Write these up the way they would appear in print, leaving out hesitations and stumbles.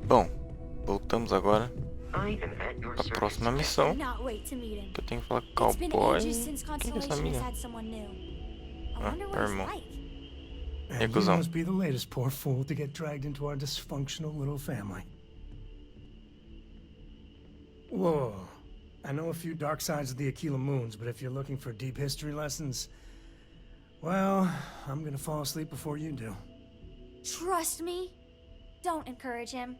Bom, voltamos agora para a próxima missão. Que eu tenho que falar com o cowboy. Quem é essa mina? Ah, meu irmão. And you Cuzão. must be the latest poor fool to get dragged into our dysfunctional little family. Whoa. I know a few dark sides of the Aquila Moons, but if you're looking for deep history lessons, well, I'm gonna fall asleep before you do. Trust me. Don't encourage him.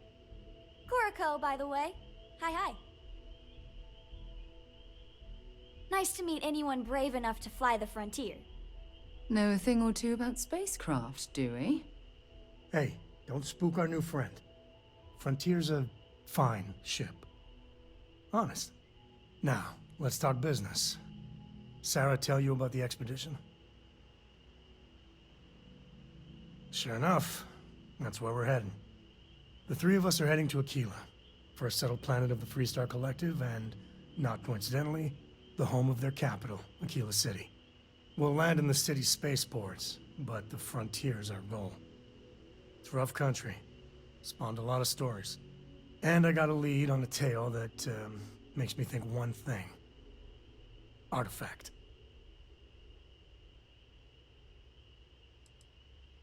Kuriko, by the way. Hi. Nice to meet anyone brave enough to fly the frontier. Know a thing or two about spacecraft, do we? Hey, don't spook our new friend. Frontier's a fine ship. Honest. Now, let's talk business. Sarah tell you about the expedition? Sure enough, that's where we're heading. The three of us are heading to Aquila, first settled planet of the Freestar Collective and, not coincidentally, the home of their capital, Aquila City. We'll land in the city's spaceports, but the frontier's our goal. It's rough country. Spawned a lot of stories. And I got a lead on a tale that makes me think one thing. Artifact.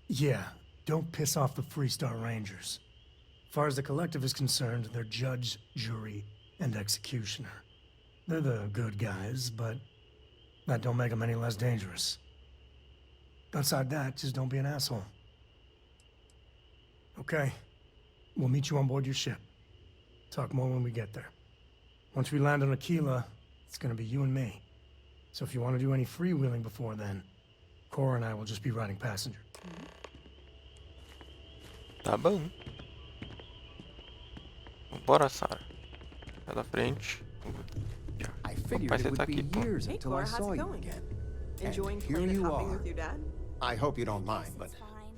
Yeah, don't piss off the Freestar Rangers. As far as the Collective is concerned, they're judge, jury, and executioner. They're the good guys, but that don't make them any less dangerous. Outside that, just don't be an asshole. Okay, we'll meet you on board your ship. Talk more when we get there. Once we land on Aquila, it's gonna be you and me. So if you want to do any freewheeling before then, Cora and I will just be riding passenger. Tá bom. Bora, Sarah. Vai da frente. I figured Papai, it você would tá be aqui, pô. years Hey, until Cora, I how's saw it you going? again. Enjoying And here planet you hopping are. with your dad? I hope you don't mind, but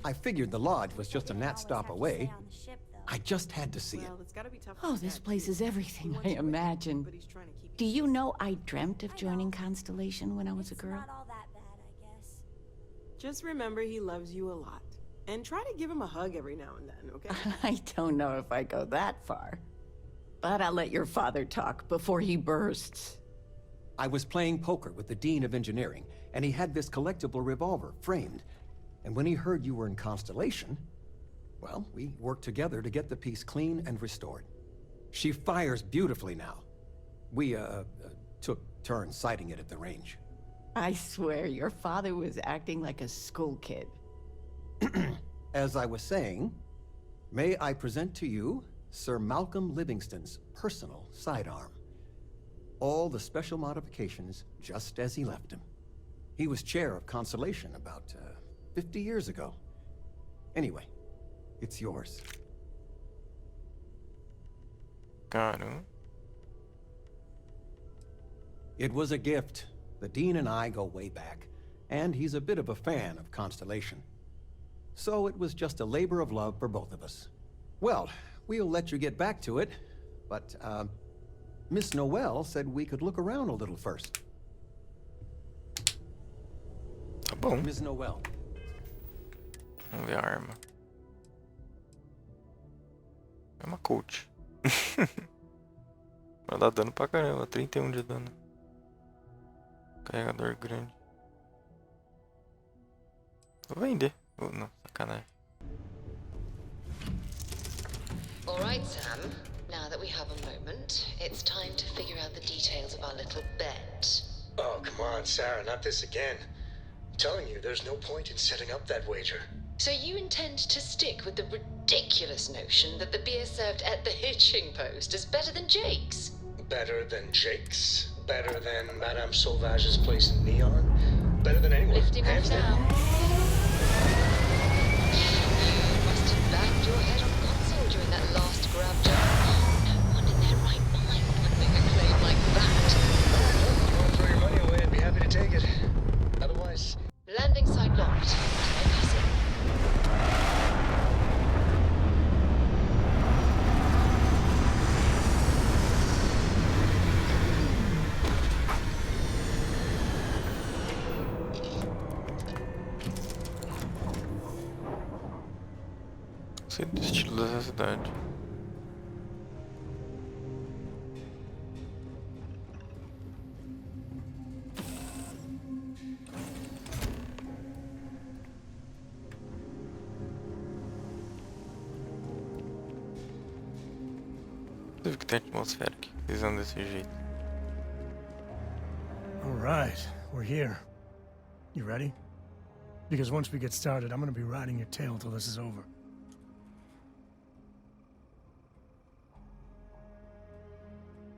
I figured the lodge was just a gnat stop away. I just had to see it. Well, it's gotta be tough. Oh, this place is everything I imagine. But he's trying to keep Do you know I dreamt of joining Constellation when I was a girl? Not all that bad, I guess. Just remember he loves you a lot. And try to give him a hug every now and then, okay? I don't know if I go that far. But I'll let your father talk before he bursts. I was playing poker with the Dean of Engineering, and he had this collectible revolver framed. And when he heard you were in Constellation, well, we worked together to get the piece clean and restored. She fires beautifully now. We, took turns sighting it at the range. I swear your father was acting like a school kid. As I was saying, may I present to you Sir Malcolm Livingston's personal sidearm. All the special modifications just as he left him. He was chair of Constellation about 50 years ago. Anyway, it's yours. Caramba. It was a gift. The Dean and I go way back, and he's a bit of a fan of Constellation. So it was just a labor of love for both of us. Well, we'll let you get back to it, but, Miss Noel said we could look around a little first. Tá bom. Miss Noel. Vamos ver a arma. É uma coach. Vai dar dano pra caramba. 31 de dano. Carregador grande. Vou vender. Oh, não, sacanagem. All right, Sam. Now that we have a moment, it's time to figure out the details of our little bet. Oh, come on, Sarah, not this again. I'm telling you, there's no point in setting up that wager. So you intend to stick with the ridiculous notion that the beer served at the hitching post is better than Jake's? Better than Jake's? Better than Madame Sauvage's place in Neon? Better than anyone, Lifting off hands now. down. You must have banged your head on the console during that last grab jump. No one in their right mind would make a claim like that. If you want to throw your money away, I'd be happy to take it. Otherwise... Landing site locked. No passing. Sei do estilo dessa cidade. duvido que tem atmosfera aqui, pisando desse jeito. All right, we're here. You ready? Because once we get started, I'm gonna be riding your tail till this is over.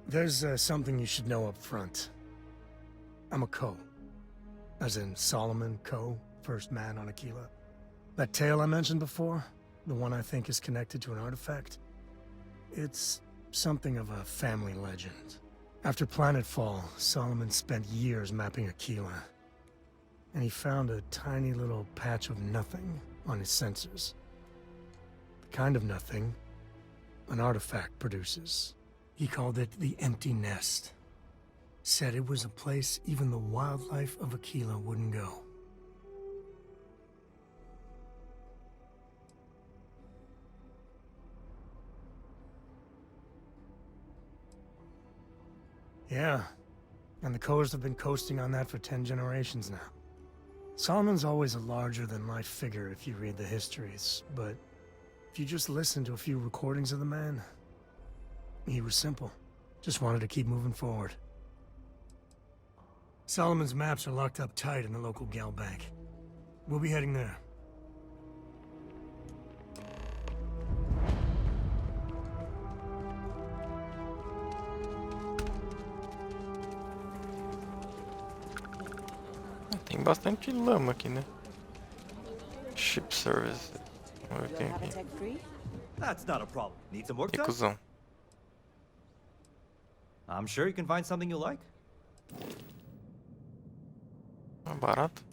There's something you should know up front. I'm a Co. As in Solomon Co., first man on Aquila. That tale I mentioned before, the one I think is connected to an artifact, it's something of a family legend. After planetfall, Solomon spent years mapping Aquila, and he found a tiny little patch of nothing on his sensors. The kind of nothing an artifact produces. He called it the Empty Nest. Said it was a place even the wildlife of Aquila wouldn't go. Yeah, and the Coors have been coasting on that for 10 generations now. Solomon's always a larger-than-life figure if you read the histories, but if you just listen to a few recordings of the man, he was simple. Just wanted to keep moving forward. Solomon's maps are locked up tight in the local gal bank. We'll be heading there. Tem bastante lama aqui, né? Ship service. Vamos ver o que tem aqui. That's not a problem. Need some work Que done? cuzão. I'm sure you can find something you like. É barato.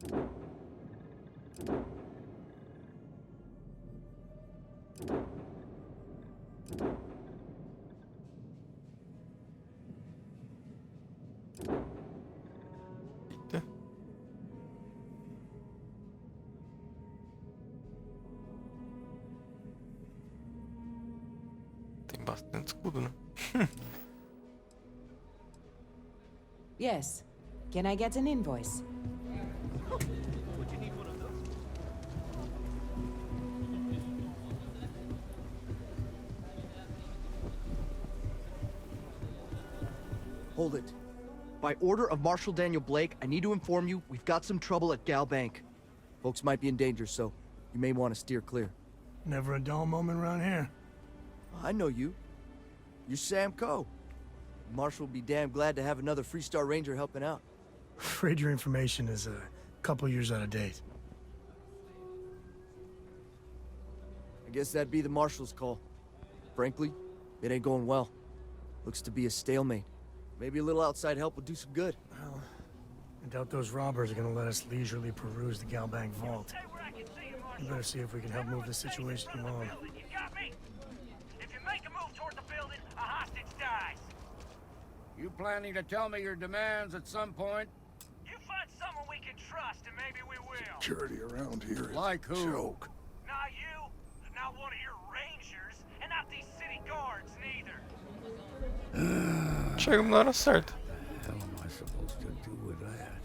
Eita. Tem bastante escudo, né? Yes. Can I get an invoice? Hold it. By order of Marshal Daniel Blake, I need to inform you we've got some trouble at Gal Bank. Folks might be in danger, so you may want to steer clear. Never a dull moment around here. I know you. You're Sam Coe. Marshal will be damn glad to have another Freestar Ranger helping out. Afraid your information is a couple years out of date. I guess that'd be the Marshal's call. Frankly, it ain't going well. Looks to be a stalemate. Maybe a little outside help would do some good. Well, I doubt those robbers are gonna let us leisurely peruse the Gal Bank vault. We better see if we can help move this situation along. You got me? If you make a move toward the building, a hostage dies. You planning to tell me your demands at some point? You find someone we can trust, and maybe we will. Security around here is like who? Joke. Not you, not one of your rangers, and not these city guards neither. Chegamos na hora certa. What the hell am I supposed to do with that?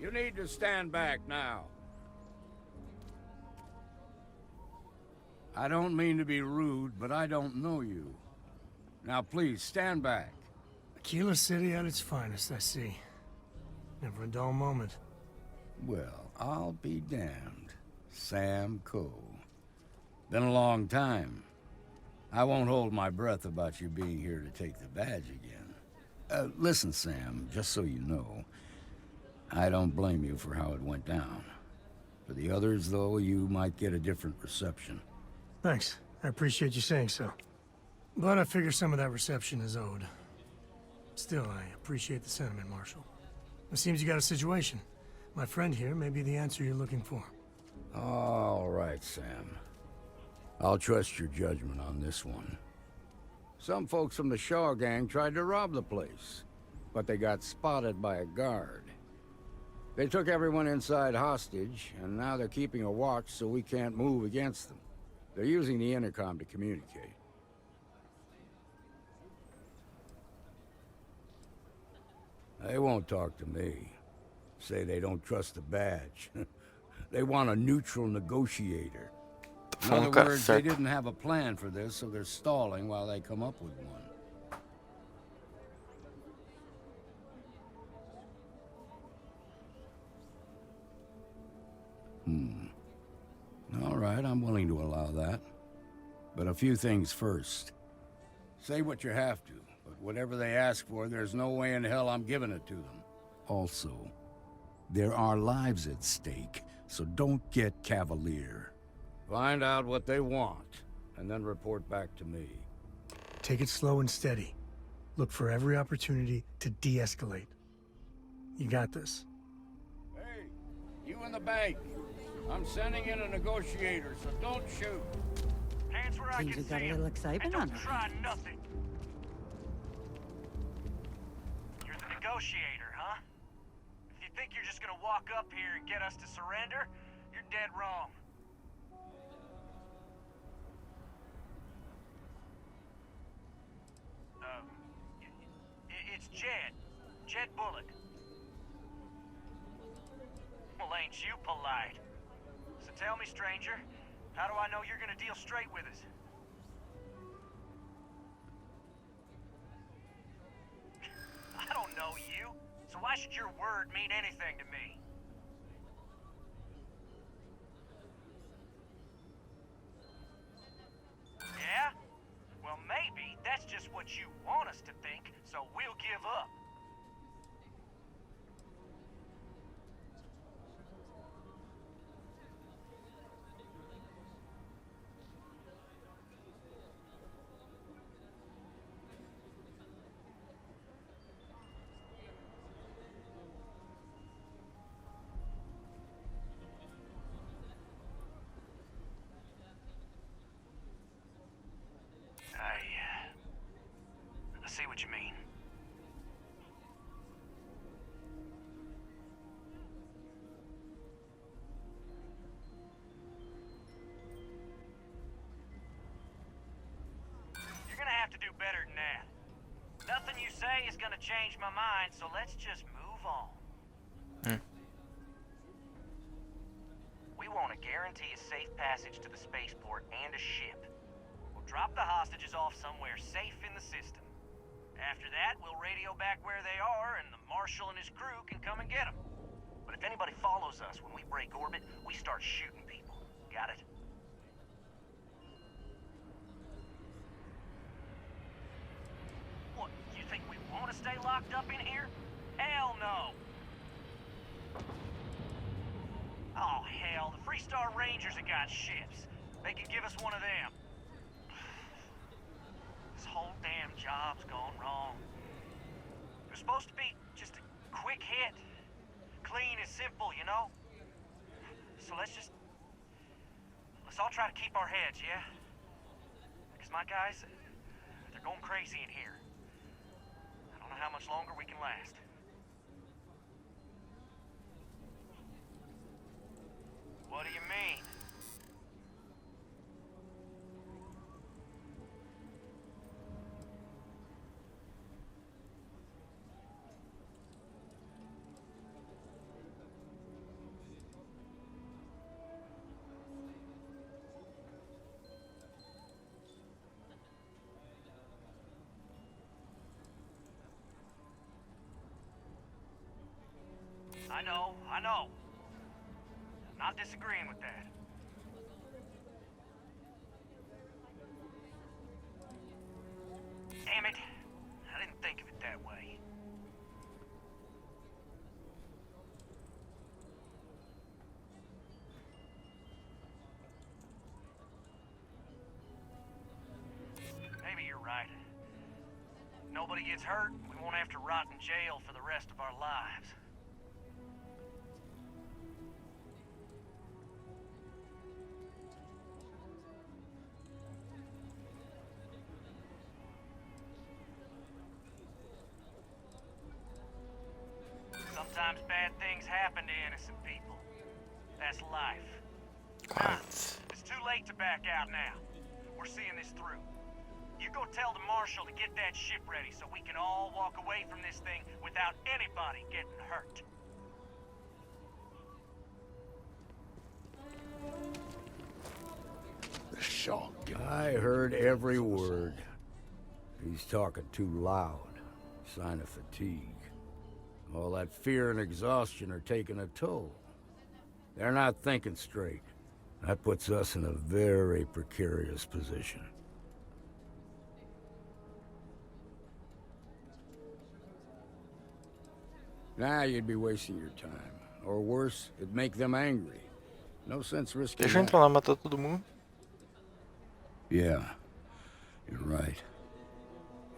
You need to stand back now. I don't mean to be rude, but I don't know you. Now please, stand back. Aquila City at its finest, I see. Never a dull moment. Well, I'll be damned. Sam Coe. Been a long time. I won't hold my breath about you being here to take the badge again. Listen, Sam, just so you know, I don't blame you for how it went down. For the others, though, you might get a different reception. Thanks. I appreciate you saying so. But I figure some of that reception is owed. Still, I appreciate the sentiment, Marshal. It seems you got a situation. My friend here may be the answer you're looking for. All right, Sam. I'll trust your judgment on this one. Some folks from the Shaw gang tried to rob the place, but they got spotted by a guard. They took everyone inside hostage, and now they're keeping a watch so we can't move against them. They're using the intercom to communicate. They won't talk to me. Say they don't trust the badge. They want a neutral negotiator. In other words, they didn't have a plan for this, so they're stalling while they come up with one. All right, I'm willing to allow that. But a few things first. Say what you have to, but whatever they ask for, there's no way in hell I'm giving it to them. Also, there are lives at stake, so don't get cavalier. Find out what they want, and then report back to me. Take it slow and steady. Look for every opportunity to de-escalate. You got this. Hey, you in the bank. I'm sending in a negotiator, so don't shoot. Hands where I Seems can we got see a 'em, little excitement and on don't our try hands. nothing. You're the negotiator, huh? If you think you're just gonna walk up here and get us to surrender, you're dead wrong. It's Jed. Jed Bullock. Well, ain't you polite? So tell me, stranger, how do I know you're gonna deal straight with us? I don't know you, so why should your word mean anything to me? Yeah? Well, maybe that's just what you want us to think, so we'll give up. I see what you mean. You're gonna have to do better than that. Nothing you say is gonna change my mind, so let's just move on. We want to guarantee a safe passage to the spaceport and a ship. We'll drop the hostages off somewhere safe in the system. After that, we'll radio back where they are, and the Marshal and his crew can come and get them. But if anybody follows us when we break orbit, we start shooting people. Got it? What, you think we want to stay locked up in here? Hell no! Oh, hell, the Freestar Rangers have got ships. They can give us one of them. This whole damn job's gone wrong. It was supposed to be just a quick hit. Clean and simple, you know? So let's all try to keep our heads, yeah? Because my guys, they're going crazy in here. I don't know how much longer we can last. What do you mean? I know. Not disagreeing with that. Damn it. I didn't think of it that way. Maybe you're right. Nobody gets hurt, we won't have to rot in jail for the rest of our lives. Sometimes bad things happen to innocent people. That's life. Nah, it's too late to back out now. We're seeing this through. You go tell the Marshal to get that ship ready so we can all walk away from this thing without anybody getting hurt. I heard every word. He's talking too loud. Sign of fatigue. All that fear and exhaustion are taking a toll. They're not thinking straight. That puts us in a very precarious position. Nah, you'd be wasting your time. Or worse, it'd make them angry. No sense risking Deixa eu entrar lá e matar todo mundo. Yeah, you're right.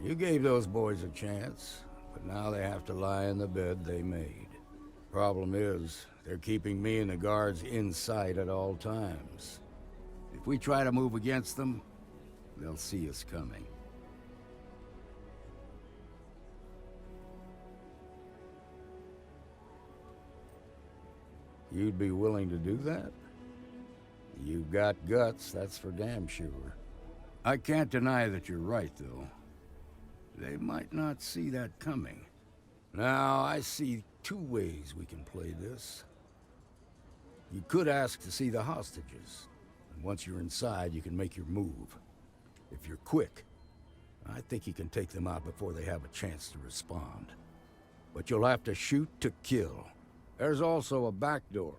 You gave those boys a chance, but now they have to lie in the bed they made. Problem is, they're keeping me and the guards in sight at all times. If we try to move against them, they'll see us coming. You'd be willing to do that? You've got guts, that's for damn sure. I can't deny that you're right, though. They might not see that coming. Now, I see two ways we can play this. You could ask to see the hostages, and once you're inside, you can make your move. If you're quick, I think you can take them out before they have a chance to respond. But you'll have to shoot to kill. There's also a back door.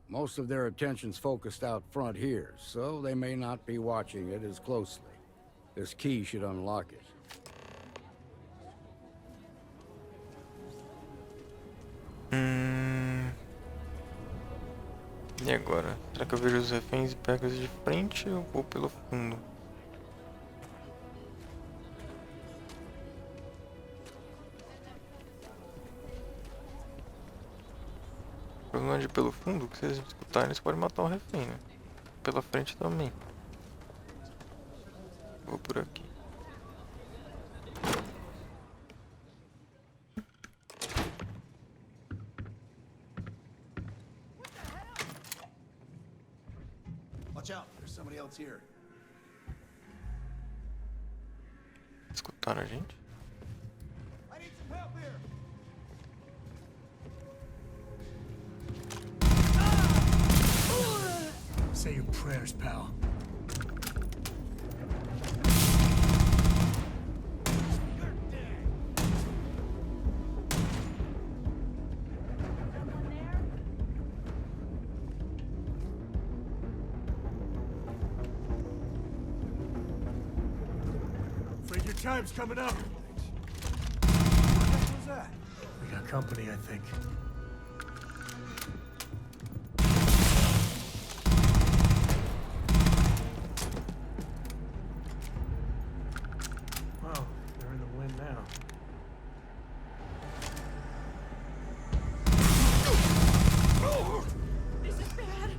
Most of their attention's focused out front here, so they may not be watching it as closely. This key should unlock it. E agora? Será que eu vejo os reféns e pego eles de frente ou vou pelo fundo? O problema de ir pelo fundo, que se eles escutarem, eles podem matar o refém, né? Pela frente também. Vou por aqui. Watch out, there's somebody else here. Escutaram a gente? I need some help here. Say your prayers, pal. Afraid your time's coming up. What the heck was that? We got company, I think. Well, they're in the wind now. This is bad.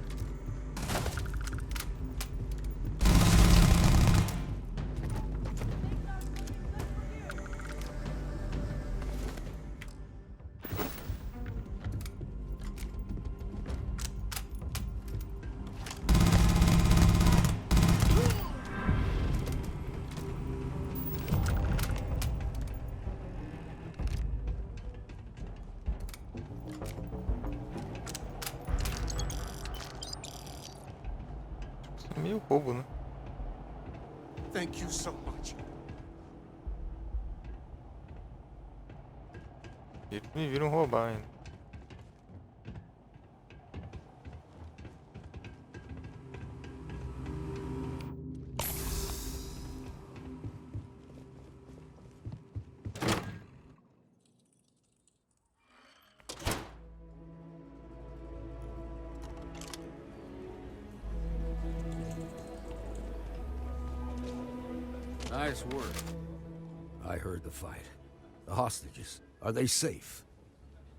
É meio roubo, né? Thank you so much. Eles me viram roubar ainda. Nice work. I heard the fight. The hostages, are they safe?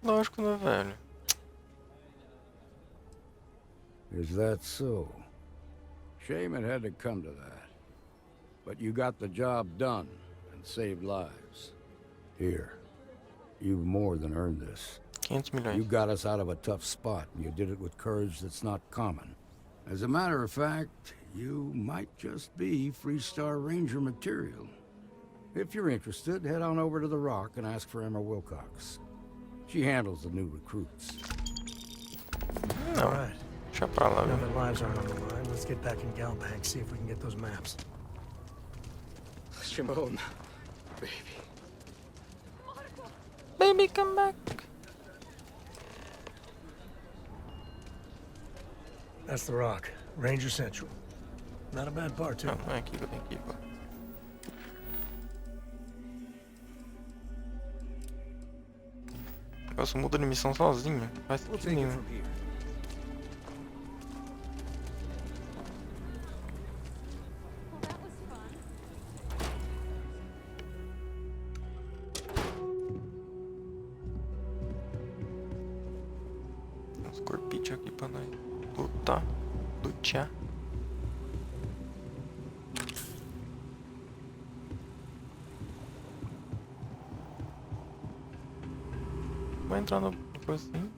Lógico, né, velho? Is that so? Shame it had to come to that. But you got the job done and saved lives. Here, you've more than earned this. 500 milhões. You got us out of a tough spot, and you did it with courage that's not common. As a matter of fact, you might just be Freestar Ranger material. If you're interested, head on over to the Rock and ask for Emma Wilcox. She handles the new recruits. Não. Deixa deixar pra lá, Now viu? that lives aren't on the line, let's get back in Galbank, see if we can get those maps. Shimon, baby. Baby, come back. That's the Rock, Ranger Central. Not a bad part, too. Não, não é aqui que eu tenho que ir, pô. O negócio muda de missão sozinho. Faz sentido nenhum. Uns corpichos aqui pra nós lutar. Lutear. Vou entrar no coisinho.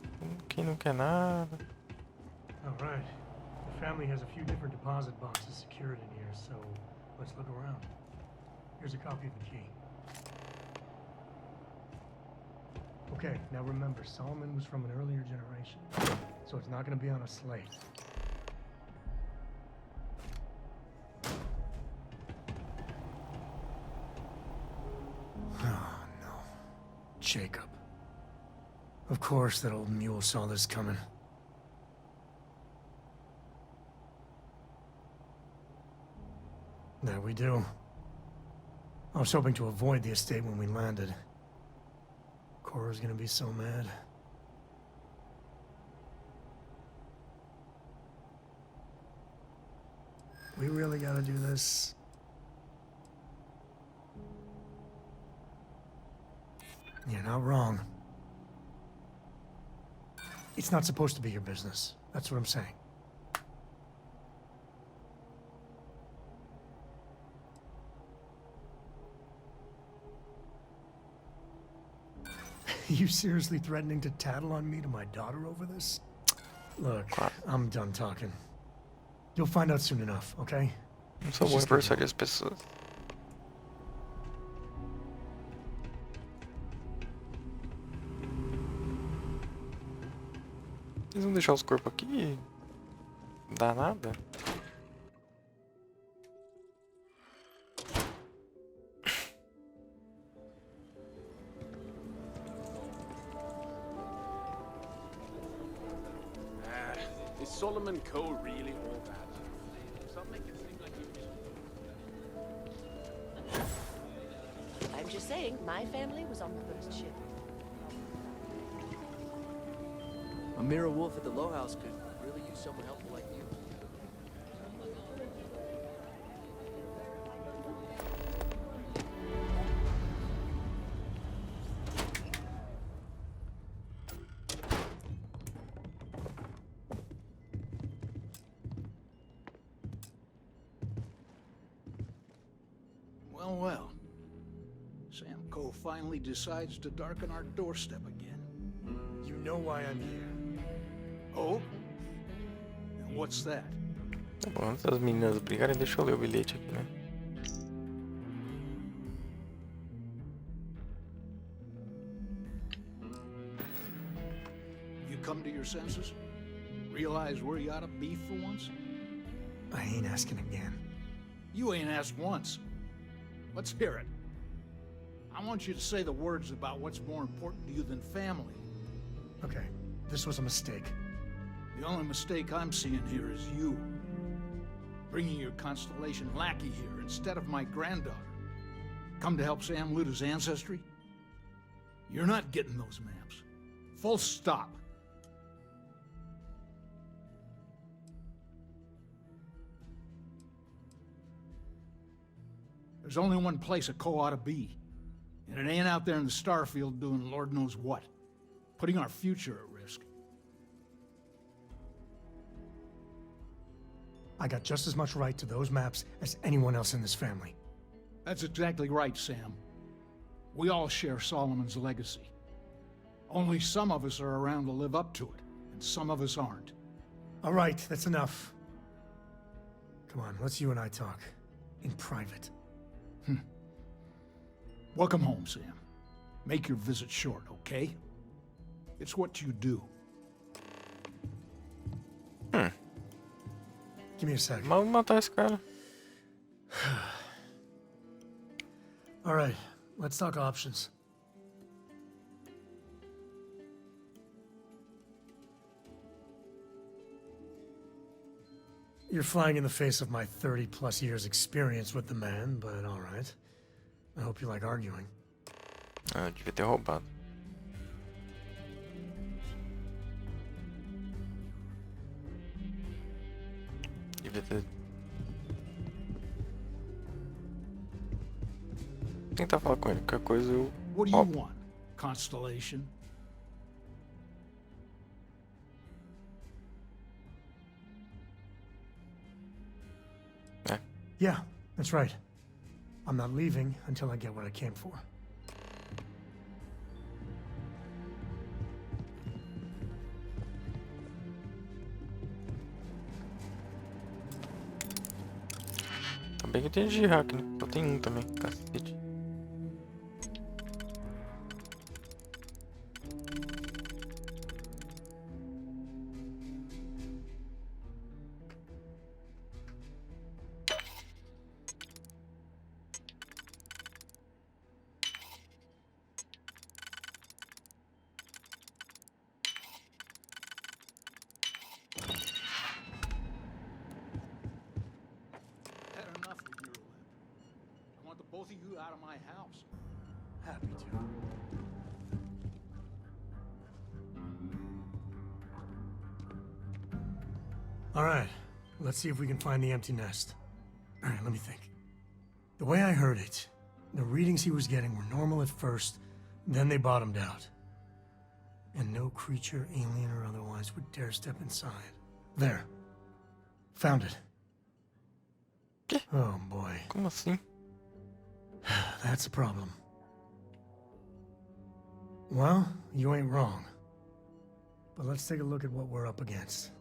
Quem não quer nada. All right. The family has a few different deposit boxes secured in here, so let's look around. Here's a copy of the key. Okay, now remember, Solomon was from an earlier generation, so it's not going to be on a slate. Oh, no. Jacob. Of course that old mule saw this coming. There we do. I was hoping to avoid the estate when we landed. Cora's gonna be so mad. We really gotta do this. You're not wrong. It's not supposed to be your business. That's what I'm saying. You seriously threatening to tattle on me to my daughter over this? Look, I'm done talking. You'll find out soon enough, okay? Não sou bom em persuadir as pessoas. Eles vão deixar os corpos aqui? Não dá nada? Is Solomon Coe really all that? Stop making it seem like you... I'm just saying, my family was on the first ship. A mirror wolf at the Low House could really use someone helpful like you. Well, well. Sam Coe finally decides to darken our doorstep again. You know why I'm here. Oh? And what's that? Tá bom, antes das meninas brigarem, deixa eu ler o bilhete aqui, né? You come to your senses? Realize where you ought to be for once? I ain't asking again. You ain't asked once. Let's hear it. I want you to say the words about what's more important to you than family. Okay, this was a mistake. The only mistake I'm seeing here is you. Bringing your Constellation lackey here instead of my granddaughter. Come to help Sam loot his ancestry? You're not getting those maps. Full stop. There's only one place a Coe ought to be. And it ain't out there in the Starfield doing Lord knows what. Putting our future at risk. I got just as much right to those maps as anyone else in this family. That's exactly right, Sam. We all share Solomon's legacy. Only some of us are around to live up to it, and some of us aren't. All right, that's enough. Come on, let's you and I talk. In private. Welcome home, Sam. Make your visit short, okay? It's what you do. Give me a sec. Vamos matar esse cara. All right, let's talk options. You're flying in the face of my 30-plus years experience with the man, but all right. I hope you like arguing. Ah, eu devia ter roubado. Devia ter... Tentar falar com ele, qualquer coisa eu What do you roubo. want? Constellation? Yeah, that's right. I'm not leaving until I get what I came for. Tá bem que tem de hack, né? Só tem um também, cacete. Had enough of your lip. I want the both of you out of my house. Happy to. All right, let's see if we can find the empty nest. All right, let me think. The way I heard it, the readings he was getting were normal at first, then they bottomed out. And no creature, alien or otherwise, would dare step inside. There. Found it. Oh boy. Como assim? That's a problem. Well, you ain't wrong. But let's take a look at what we're up against.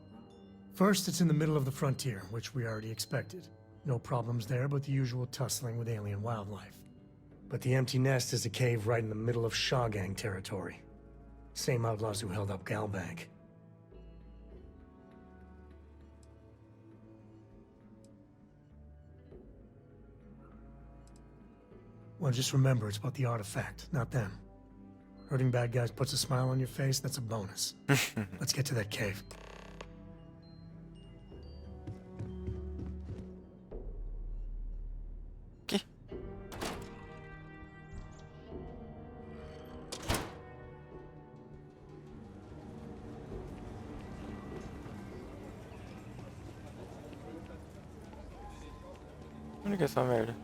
First, it's in the middle of the frontier, which we already expected. No problems there, but the usual tussling with alien wildlife. But the empty nest is a cave right in the middle of Shaw Gang territory. Same outlaws who held up Galbank. Well, just remember, it's about the artifact, not them. Hurting bad guys puts a smile on your face, that's a bonus. Let's get to that cave. Onde que é essa merda?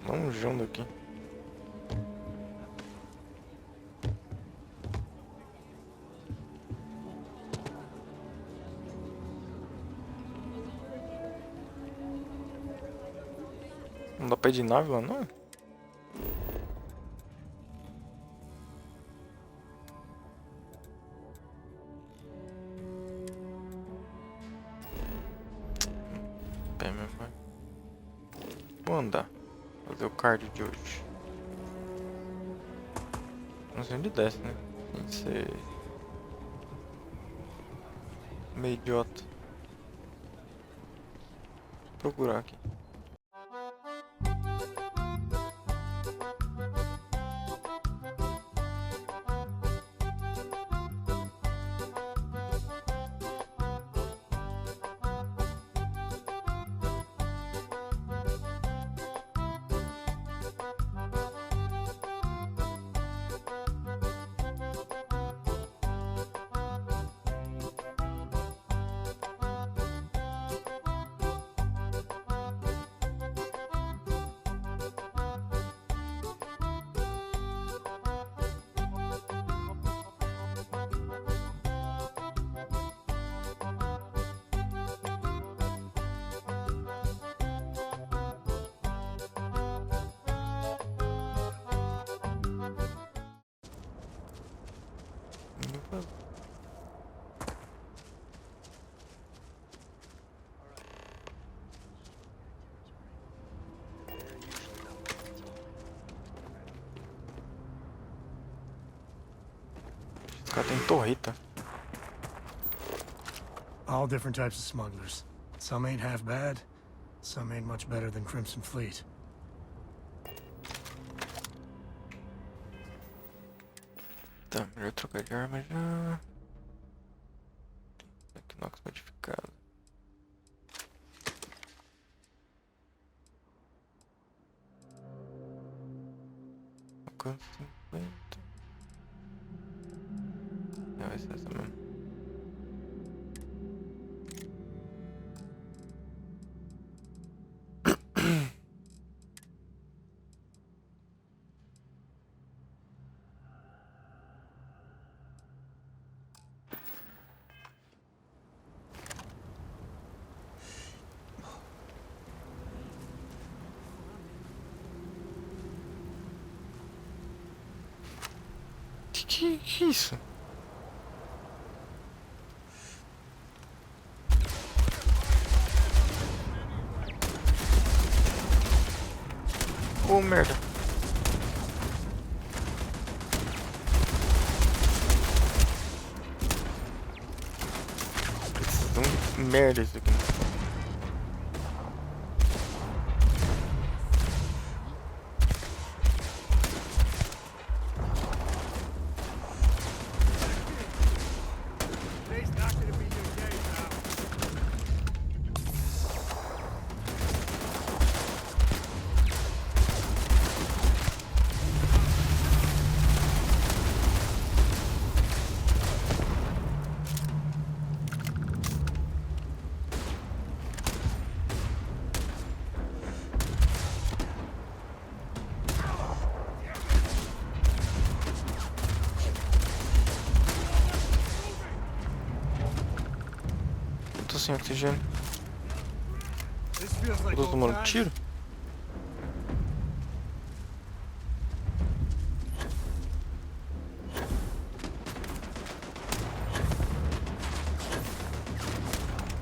Longeando aqui. Não dá pra ir de nave lá, não? Pé, meu pai. Vou andar. Fazer o cardio de hoje. Não sei onde desce, né? Tem que ser meio idiota. Vou procurar aqui. Esse cara tem torreta. All different types of smugglers. Some ain't half bad, some ain't much better than Crimson Fleet. Tá, melhor trocar de arma já. Equinox modificado. Alcance 50. Não, vai ser essa mesmo. Que isso? Oh, merda. Merda isso aqui. Tô sem oxigênio. Tô tomando tiro?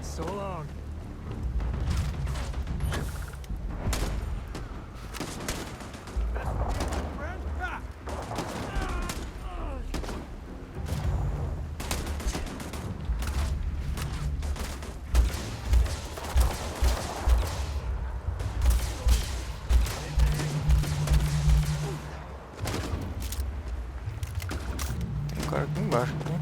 So long. Cara aqui embaixo, né?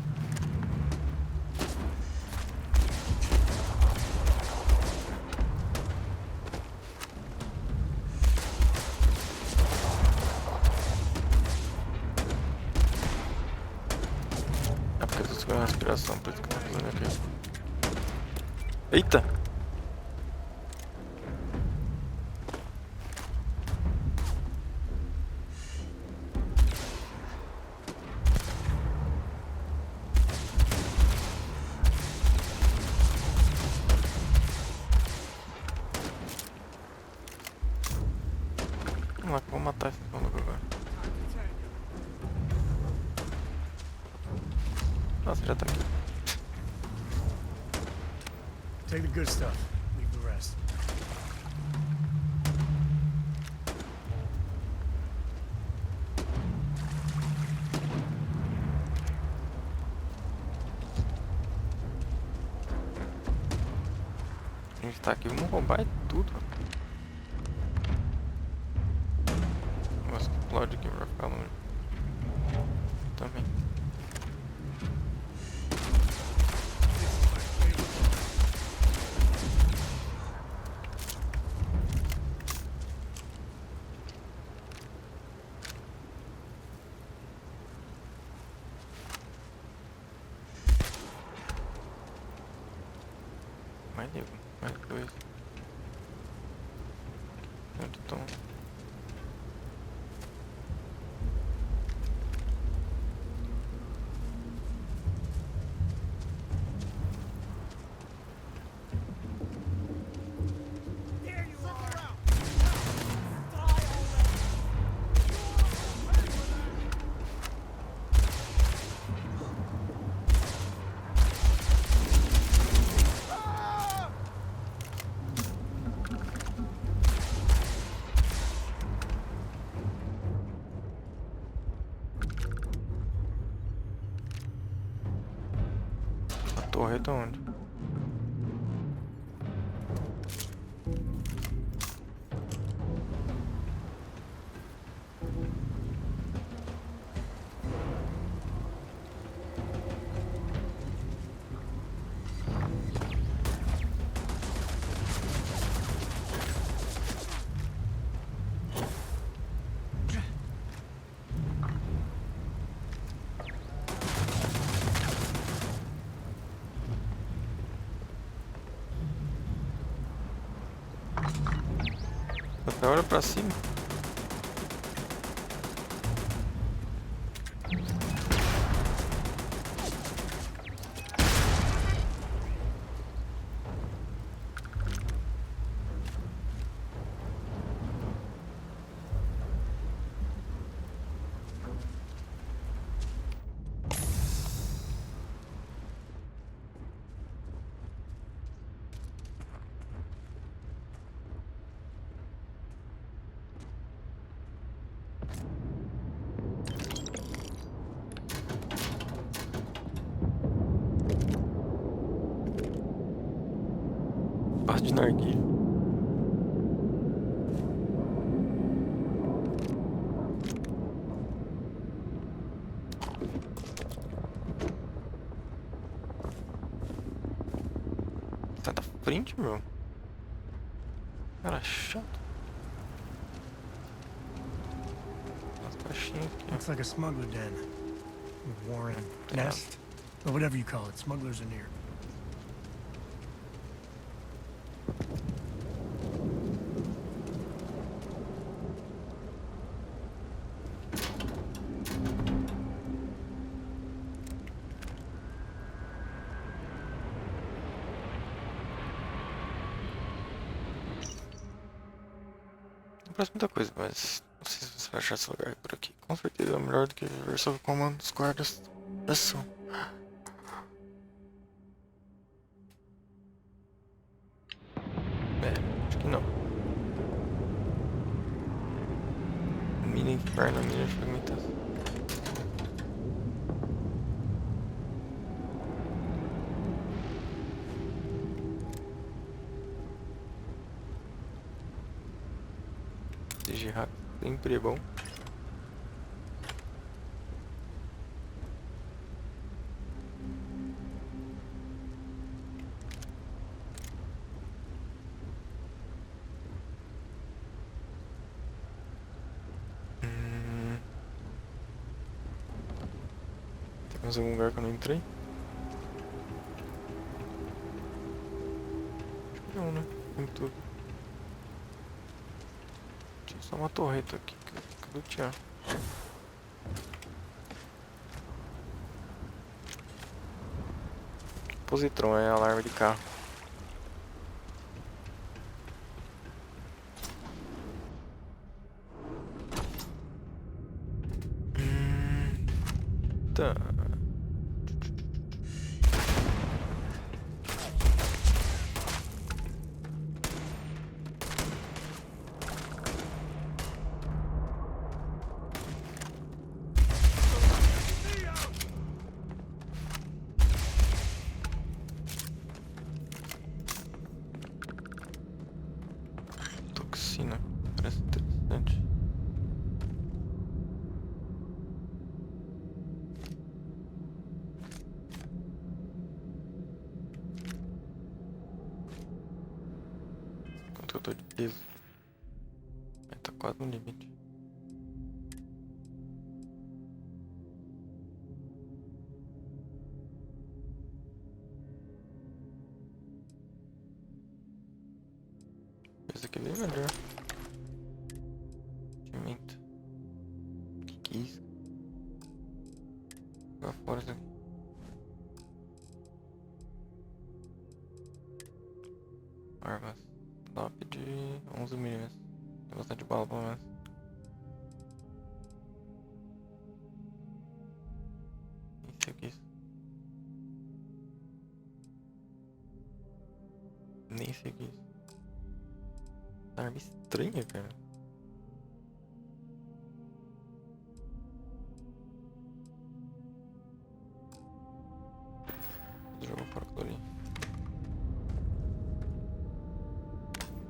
É porque eu tô segurando a respiração, por isso que eu tô fazendo aqui. Eita! Vamos lá que eu vou matar esse maluco agora. Nossa, já tá aqui. Take the good stuff, leave the rest. A gente tá aqui, vamos roubar tudo. O negócio que explode aqui vai ficar longe. Também. Mais nego, mais dois. Onde estão? Torre de onde? Olha pra cima. Parte de narguilha. Sai da frente, meu. Cara chato. As caixinhas aqui. Looks like a smuggler den. Warren, nest, or whatever you call it. Smugglers are near. Parece muita coisa, mas não sei se você vai achar esse lugar por aqui. Com certeza é melhor do que viver sob o comando dos guardas da ação. Acho que não. Mina inferno, mina de fragmentação. Sempre é bom. Tem mais algum lugar que eu não entrei? Acho que não, né? Tem tudo. Tinha só uma torreta aqui que eu tinha. Positron é alarme de carro. Tá. Toxina, parece interessante. Quanto eu tô de peso? Tá quase no limite. Esse aqui é bem melhor. Pimenta. Que é isso? Jogar fora isso aqui. Armas. Top de 11 mm. Tem bastante bala pelo menos. Isso aqui. Nem sei o que é isso. Arma estranha, cara. Jogo fora aquilo ali.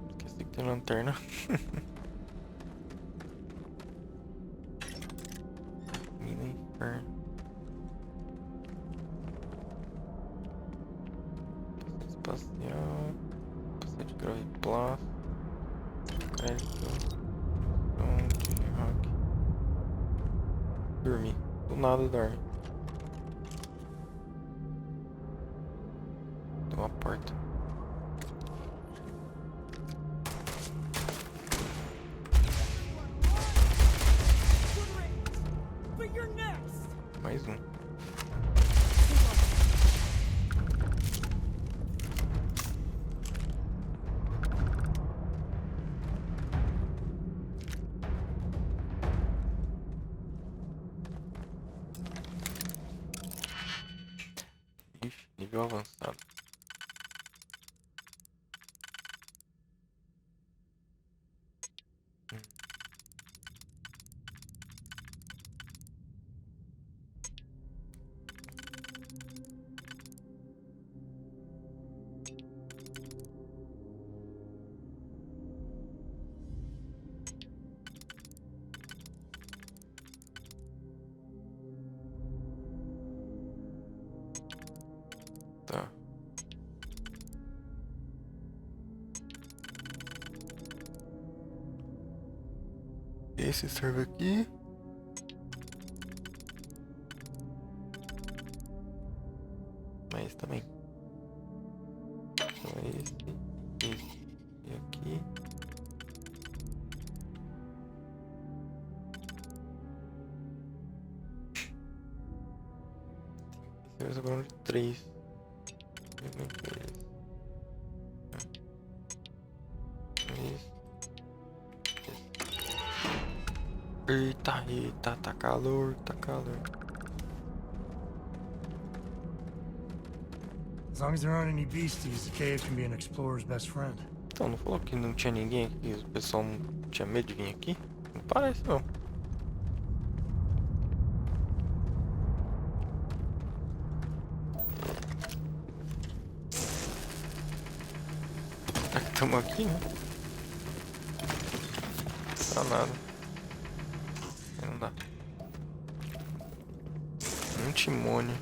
Esqueci que tem lanterna. Mina inferno. Espacial. Capacete de graviplast. Crédito. Hack. Dormir. Do nada dorme. Tem uma porta. Nível avançado. Tá. Esse serve aqui. Mas também. Então esse e aqui. Esse vai agora de 3. Eita, eita, tá calor, tá calor. As long as there aren't any beasties, the cave can be an explorer's best friend. Então, não falou que não tinha ninguém aqui? O pessoal não tinha medo de vir aqui? Não parece, não. Estamos aqui, né? Não dá nada. Não dá. Um timônio.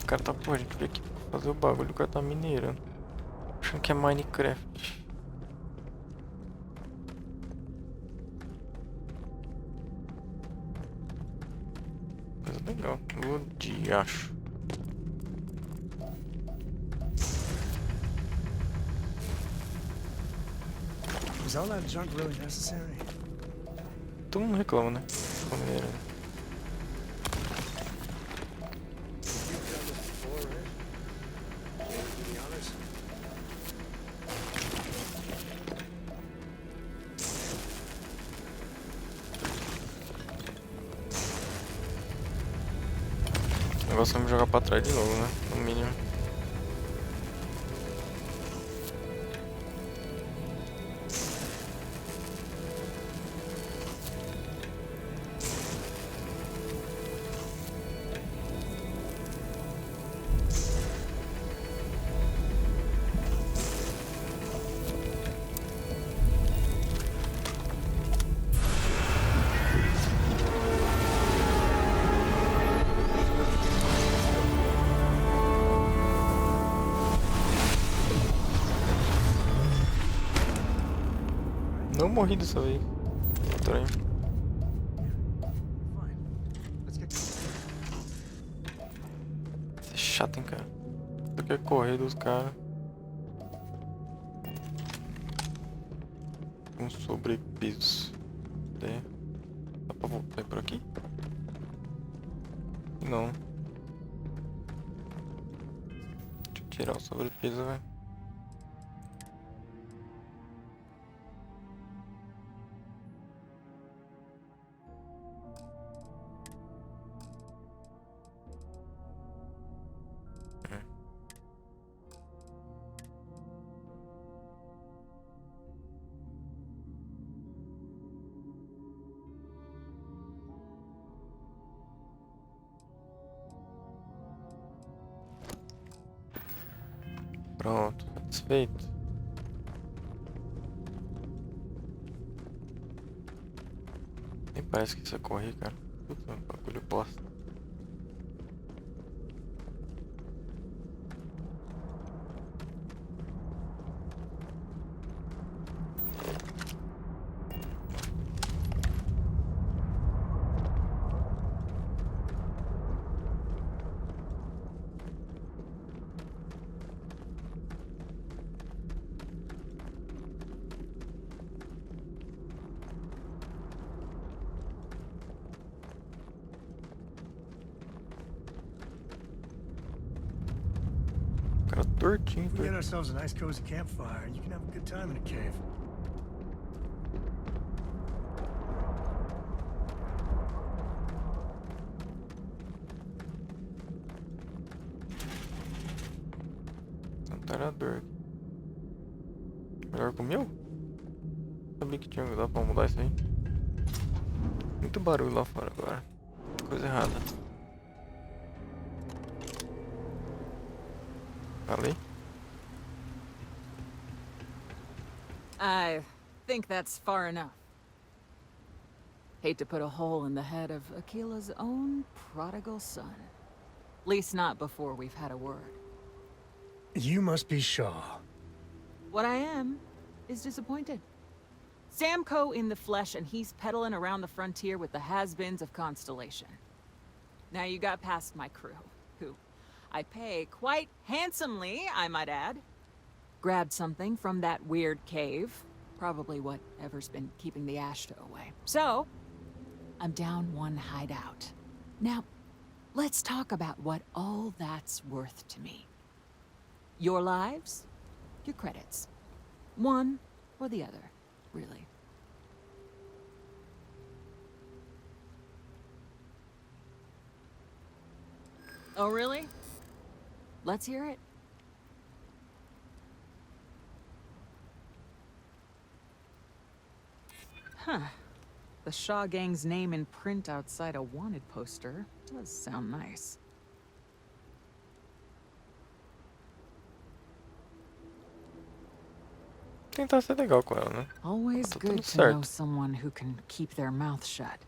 O cara tá, pô, a gente veio aqui pra fazer o bagulho, o cara tá minerando. Achando que é Minecraft. Coisa legal, o diacho. Is all that junk really necessary? Todo mundo reclama, né? Tô minerando. O negócio vai me jogar pra trás de novo, né? No mínimo. Não morri dessa vez. Estranho. Isso é chato, hein, cara. Só quer correr dos caras. Com sobrepeso. Dá pra voltar por aqui? Não. Deixa eu tirar o sobrepeso, velho. Pronto, satisfeito. Nem parece que isso é correr, cara. Puta, bagulho bosta. Tortinho, If we get tortinho. ourselves a nice cozy campfire, you can have a good time in a cave. Santarador. Melhor que o meu? Sabia que tinha dá pra mudar isso aí. Muito barulho lá fora agora. Coisa errada. Falei? I think that's far enough. Hate to put a hole in the head of Akila's own prodigal son. Least not before we've had a word. You must be Shaw. What I am is disappointed. Samco in the flesh, and he's peddling around the frontier with the has-beens of Constellation. Now you got past my crew, who I pay quite handsomely, I might add. Grabbed something from that weird cave. Probably whatever's been keeping the Ashta away. So, I'm down one hideout. Now, let's talk about what all that's worth to me. Your lives, your credits. One or the other, really. Oh, really? Let's hear it. Huh. The Shaw Gang's name in print outside a wanted poster does sound nice. Tentar ser legal com ela, né? Always Tá good tudo to know certo. someone who can keep their mouth shut.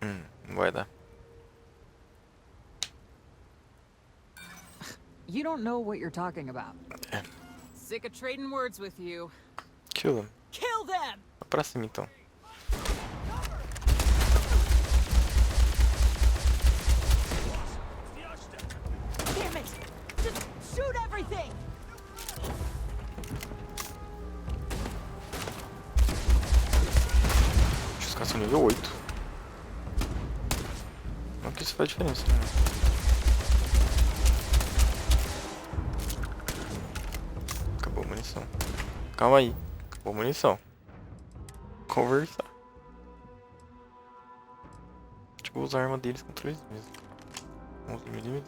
Não vai dar. You don't know what you're talking about. Sick of trading words with you. Kill them. Kill them! Vai pra cima então. Damn it! Just shoot everything! Os caras são nível 8. Não que isso faz diferença, né? Acabou a munição. Calma aí. Acabou a munição. Conversar. Tipo, usar a arma deles contra eles mesmos. 11mm.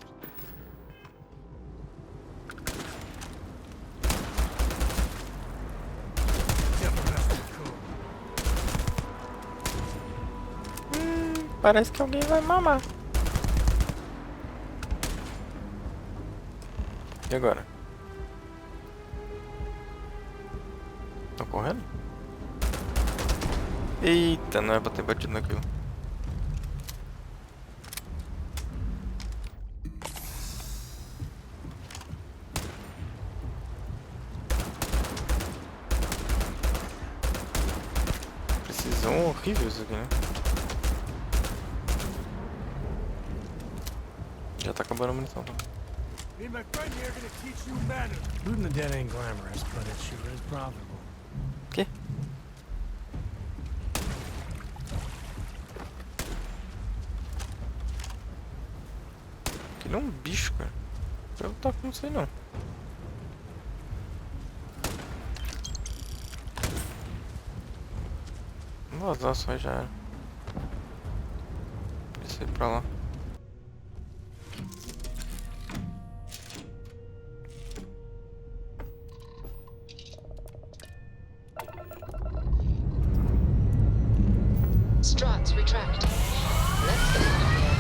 Parece que alguém vai mamar. E agora? Tô correndo? Eita, não é pra ter batido naquilo. Precisão horrível isso aqui, né? Já tá acabando a munição. Me and my friend here are gonna teach you manners. Looting the dead ain't glamorous, but it sure is profitable. Que? Aquele é um bicho, cara. Eu não tá com isso aí não. Vamos vazar só já era. Descer pra lá. Struts retract. Let's get out of here.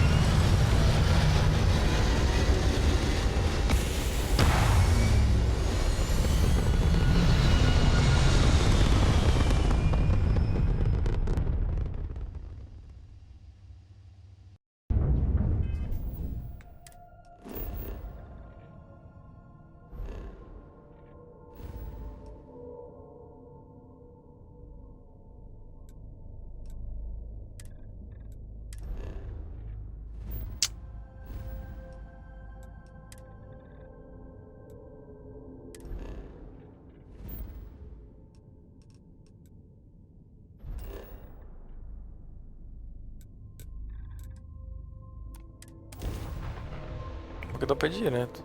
que dá pra ir direto.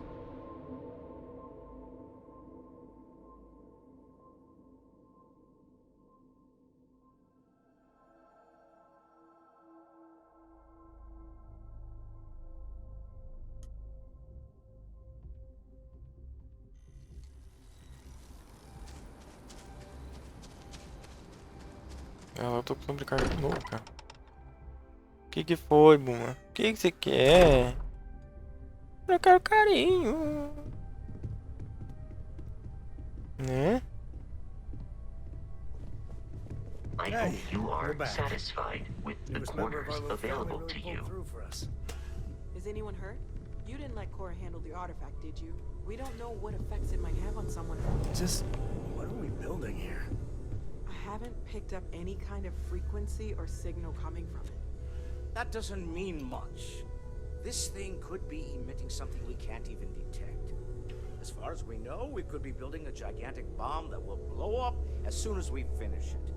Eu tô precisando brincar de novo, cara. O que foi, Buma? O que você quer? Eu quero carinho. Né? I hope you are satisfied with the quarters available to you. Is anyone hurt? You didn't let Cora handle the artifact, did you? We don't know what effects it might have on someone. Just, what are we building here? I haven't picked up any kind of frequency or signal coming from it. That doesn't mean much. This thing could be emitting something we can't even detect. As far as we know, we could be building a gigantic bomb that will blow up as soon as we finish it.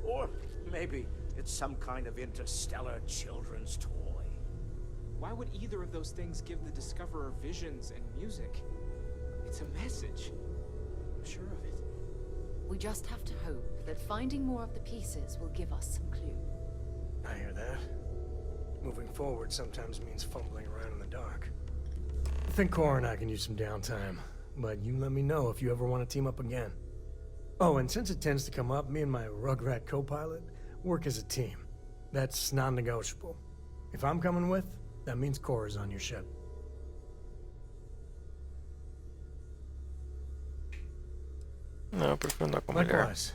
Or maybe it's some kind of interstellar children's toy. Why would either of those things give the Discoverer visions and music? It's a message. I'm sure of it. We just have to hope that finding more of the pieces will give us some clue. I hear that. Moving forward sometimes means fumbling around in the dark. I think Cora and I can use some downtime, but you let me know if you ever want to team up again. Oh, and since it tends to come up, me and my Rugrat co-pilot work as a team. That's non-negotiable. If I'm coming with, that means Cora's on your ship. Não, eu prefiro andar com a mulher. Likewise.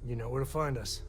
You know where to find us.